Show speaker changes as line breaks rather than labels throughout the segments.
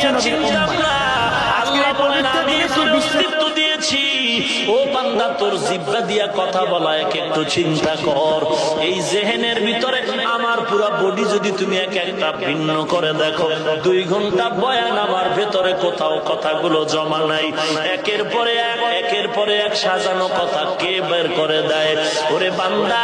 চিনতাম না। আল্লাহ বলেন আমি তোর অস্তিত্ব দিয়েছি। ও বান্দা, তোর জিহ্বা দিয়া কথা বলা একটু চিন্তা কর। এই জেহেনের ভিতরে আমার পুরা বডি যদি তুমি এক একটা ভিন্ন করে দেখো, 2 ঘন্টা বয়ান আমার ভেতরে কোথাও কথাগুলো জমা নাই। একের পরে এক সাজানো কথা কে বের করে দেয়? ওরে বান্দা,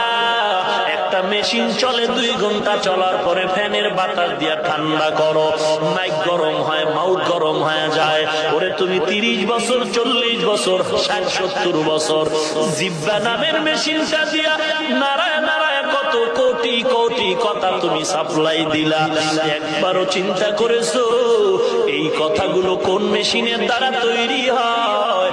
একটা মেশিন চলে 2 ঘন্টা চলার পরে ফ্যানের বাতাস দিয়া ঠান্ডা করো, মাইক গরম হয়, মাউথ গরম হয়ে যায়। ওরে তুমি 30 বছর, 40 বছর, 60-70 বছর জিহ্বা নামের মেশিনটা দিয়া নারায় নারায় কত কোটি কোটি কথা তুমি সাপ্লাই দিলা। একবারও চিন্তা করেছো এই কথাগুলো কোন মেশিনের দ্বারা তৈরি হয়?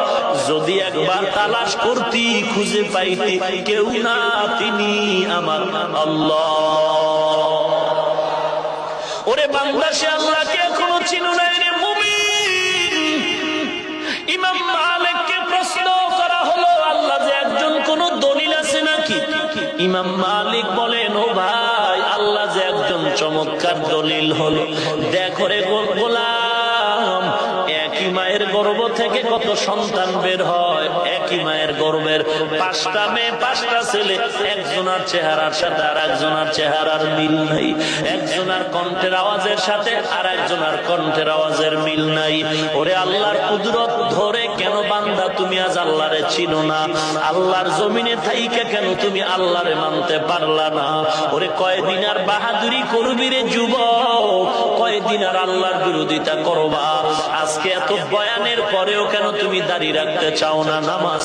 যদি একবার তালাশ করতি, খুঁজে পাইতি, কেউ না, তিনি আমার আল্লাহ। ওরে বান্দা, সে আল্লাহকে এখনো চিনো নাই রে মুমিন। ইমাম মালিককে প্রশ্ন করা হলো, আল্লাহ যে একজন, কোন দলিল আছে নাকি? ইমাম মালিক বলেন, ও ভাই, আল্লাহ যে একজন চমৎকার দলিল হলো। দেখো রে গোলাম, একই মায়ের গর্ভ থেকে কত সন্তান বের হয়। একই মায়ের গর্ভের 5টা মেয়ে, 5টা ছেলে, একজনের চেহারার সাথে আর একজনের চেহারার মিল নাই। একজনের কণ্ঠের আওয়াজের সাথে আর একজনের কণ্ঠের আওয়াজের মিল নাই। ওরে আল্লাহর কুদরত ধরে কেন বান্দা তুমি আজ আল্লাহরে চিনো না? আল্লাহর জমিনে থাইকা কেন তুমি আল্লাহরে মানতে পারলা না? ওরে কয়দিন আর বাহাদুরি করবি রে যুবক? কয়দিন আর আল্লাহর বিরোধিতা করবা? আজকে এত বয়ানের পরেও কেন তুমি দাঁড়িয়ে রাখতে চাও না, নামাজ